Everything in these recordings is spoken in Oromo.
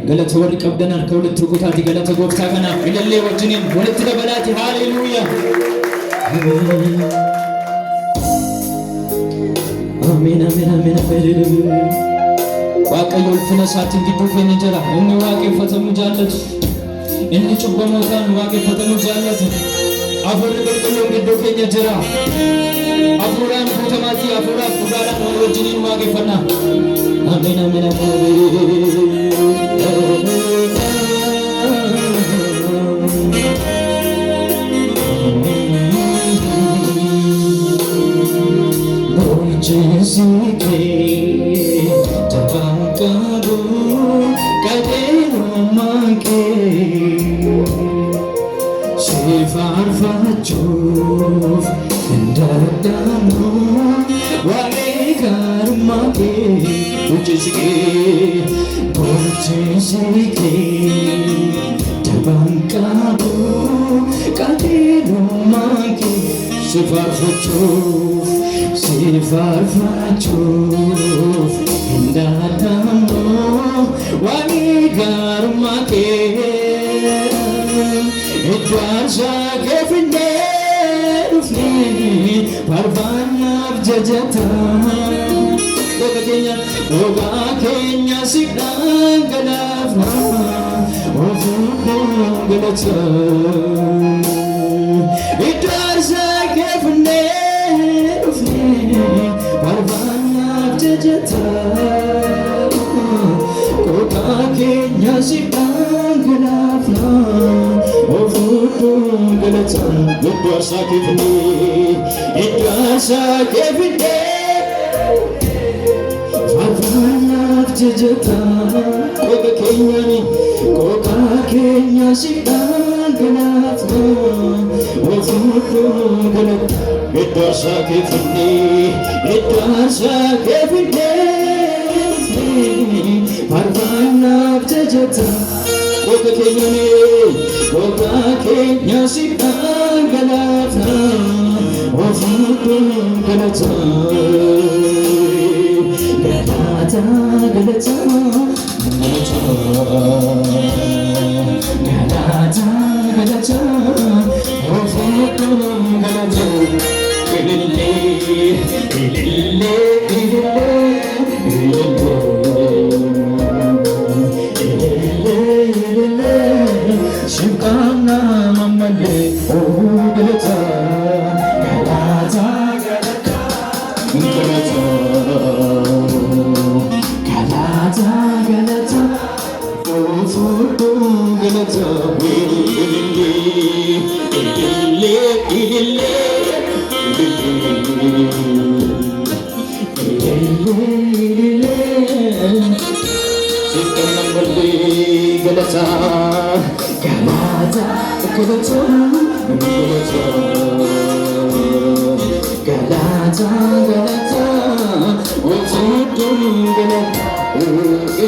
ገለተ ወር ቀብደናል ከሁለት ርቁታት ገለተ ጎፍታ ገና ኢለሌ ወጅኒን ሁለት ደበላት ሃሌሉያ አሜን አሜን አሜን ዋቀዮ ፍነሳት እንግዱ ከነጀራ እነ ዋቄ ፈተሙ ጃለት እነ ጭበሞታን ዋቄ ፈተሙ ጃለት አፈር በቀሎ እንግዱ ከነጀራ አፉራን ከተማቲ አፉራ ቁዳራን ወጅኒን ዋቄ ፈና አሜን አሜን Farfachuf indardano wale karmake ujisike borchisike tabankabu kadeno manke farfachuf indardano wale karmake Edwarza kefinde ufni parvana jajata Oga Kenya sikran galafna ofu galata Edwarza kefinde ufni parvana jajata Oga Kenya sikran galafna Galata, good was a given it was a given Favana Jajata, Koga Kenyani, Koga Kenya Sitan Galata, Galata, it was a given it was a given Favana Jajata, Koga Kenyani. Koga Kenya sitan galata, ofutun galata, galata galata, galata galata, ofutun galata, ilille ilille ilille Shivkana mamale galata galata galata galata galata futu galata ilille ilille ilille Shivkana mamale galata Galata, Galata, Galata, Galata, what's it doing, Galata?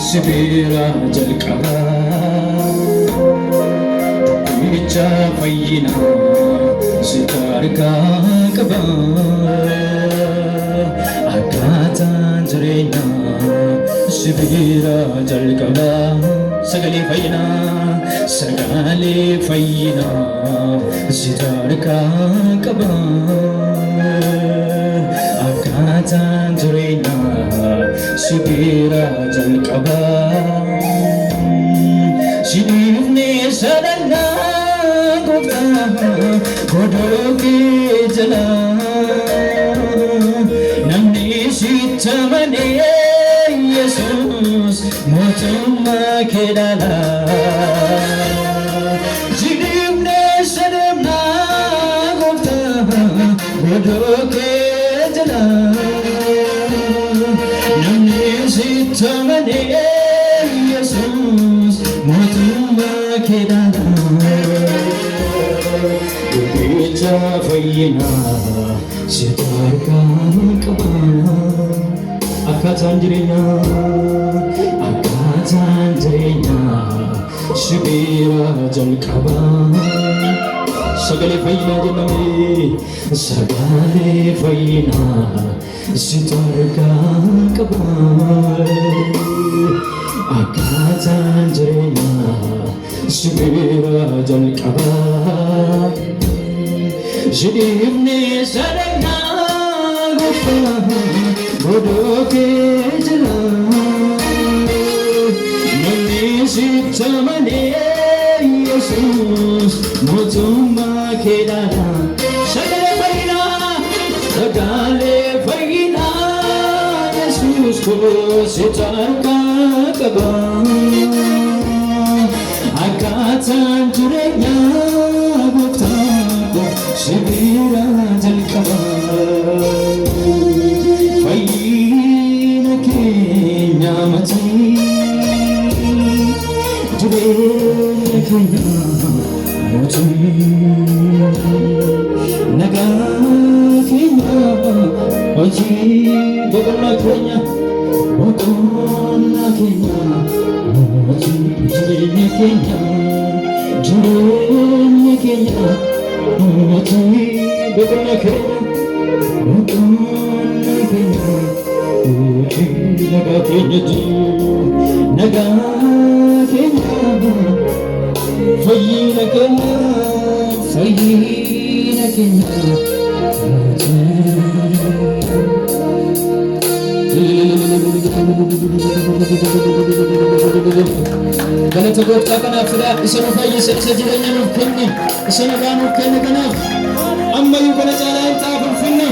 Sibira jalqaba Bicha fayyina sitarka qaba Akkaataan jireenya sibira jalqaba Sagalee fayyina sitarka qaba Akkaataan jireenya sibira jalqaba Sinifne sadanga gofta godooke jala ሲተመኔ ኢየሱስ ሞቱማ ኬዳላ ጅድምነ ሰደምና ጎፍታ ወዶኬ ጀላ ነምኒ ሲተመኔ ኢየሱስ ሞቱማ ኬዳላ ብቻ ፈይና ሲታርካን ቅባ akkaataan jireenyaa sibiira jalqabaa sagalee fayyinaa jennee sagalee fayyinaa situ argaa qabaa akkaataan jireenyaa sibiira jalqabaa sidhiifnee sadanaa gooftaa Bodoke jala Nani sitamane Yesus Motuma kedana Sagale fayina Yesus ko sitarka kaba Akatan jurenya Bukta Sibira jalkaba Fayina kenya mati Jurenya kenya mati Naga kenya mati Bogona kenya mati Jurenya kenya mati Bogona kenya Naga kenya fayina kenya galata gooftaa kanaaf fedhaa isa nu fayyisa isa jireenya nuuf kenne isa nagaa nuuf kenne kanaaf ammayyuu kana caalaa hin xaafu ulfinni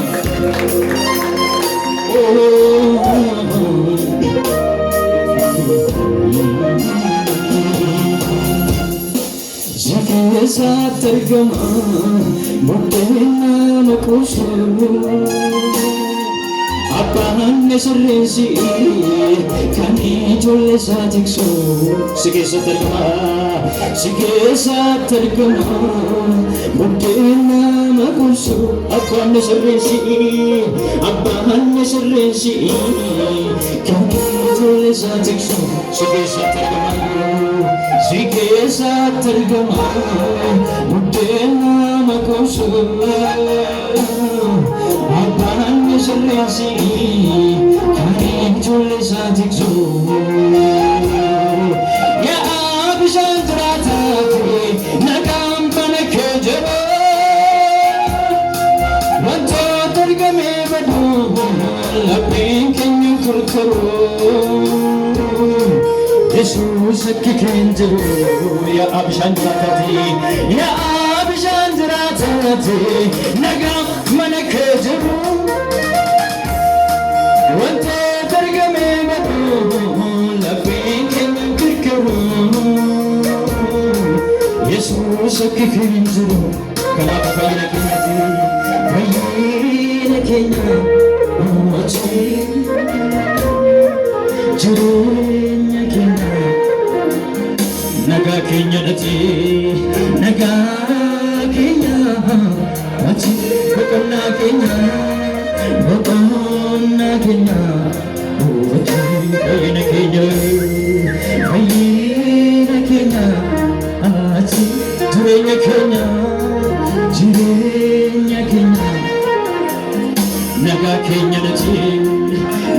Zakesa tergama mudena makusu Apaan nesurresi kani jolle satikso Zakesa tergama mudena makusu Apaan nesurresi kani jolle satikso Zakesa tergama mudena makusu Apaan nesurresi kani jolle satikso Ya abishan tratati nagam panakejero Wanto tergame badu labin kenyu kurkuru Yesus kikenjiru ya abishan tratati nagam manakejru wante tergame badu labin kenyu kurkuru Yesus kikenjiru kana fayina kenya mati jirenya kenya naga kenya dati naga kenya mati bokona kenya fayina kenya mati jirenya kenya naga kenya dati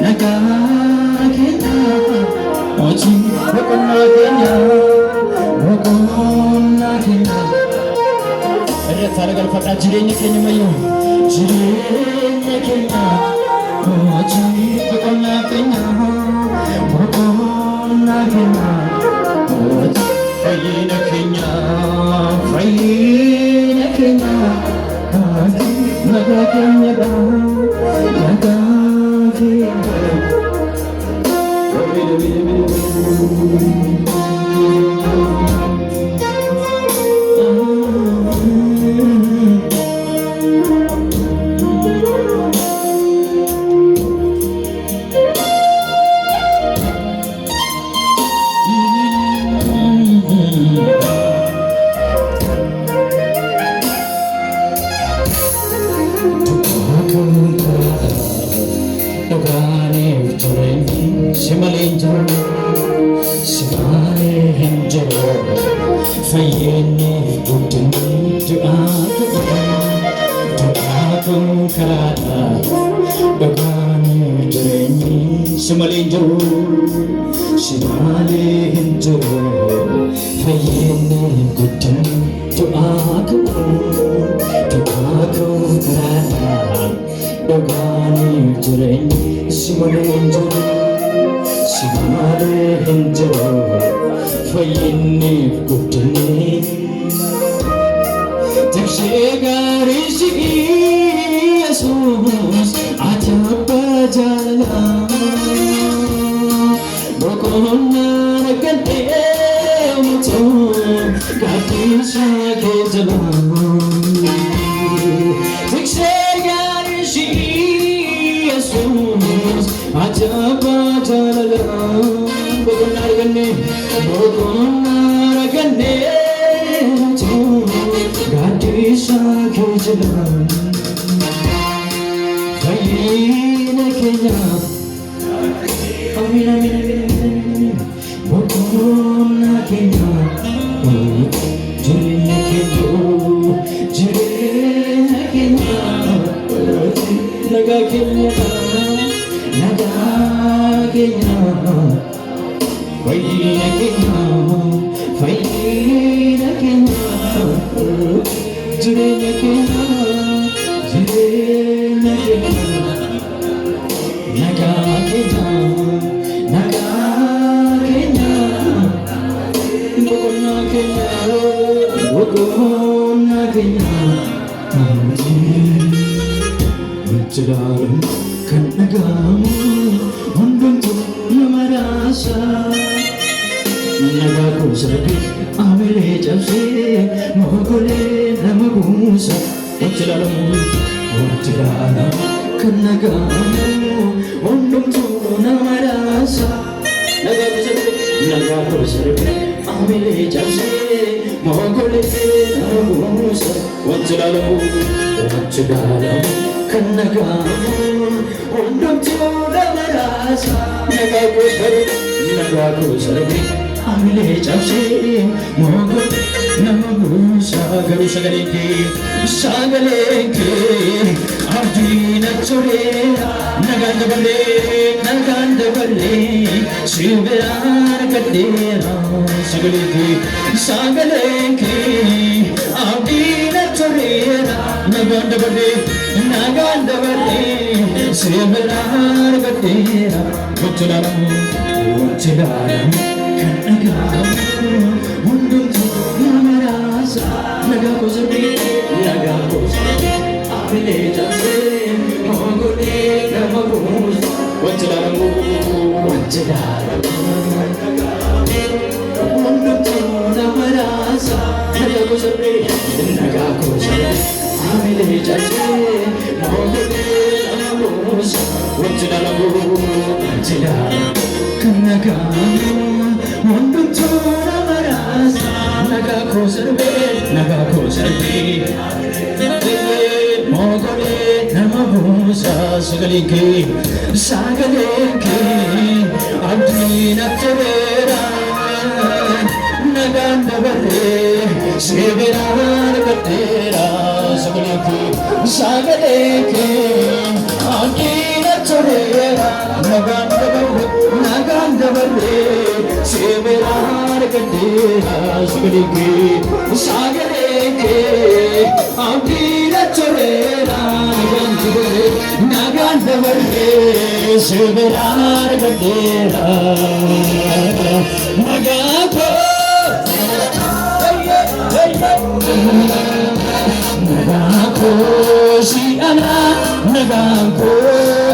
naga kenya mati bokona kenya Talagal fata jirenya kenya mayo jirenya kenya mati bokona kenya fayina kenya naga kenya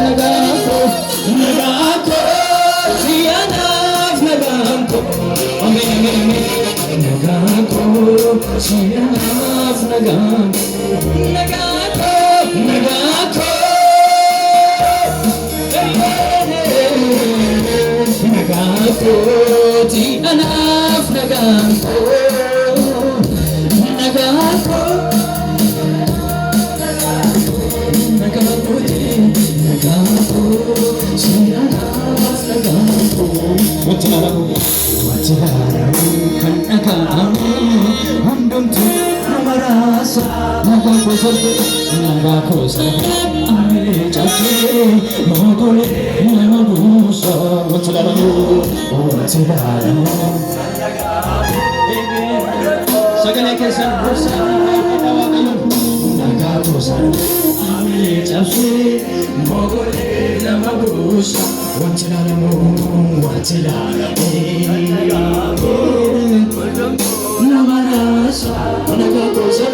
Nagako Sagale keessa gosa nagaa gosa amee cabsee mogolee nama buusa wanti laalamu nama raasa nagaa gosa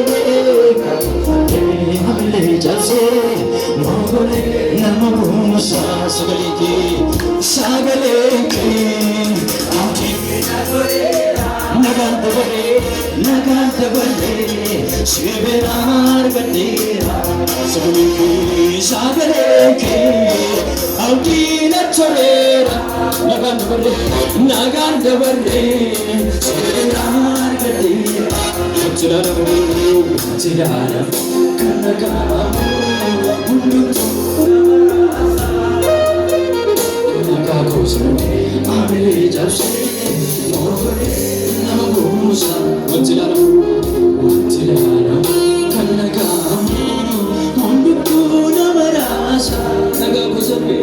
amee cabsee mogolee nama buusa sagalee kee Naganta bale, shiverar bandera, sagale ke, audina chorera. Naganta bale, shiverar bandera, chilala, kanaka, nagakosa, amele japse. Wantilala, kanaka, honduku namarasa, naga kusabe,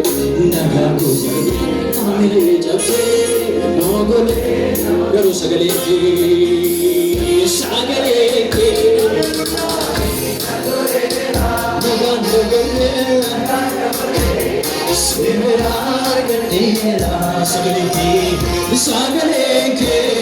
amile japse, nogole, garu sagale ki, sagale ki, audina chorera, naganda bande, shiverar bandera, sagale ki, sagale ki.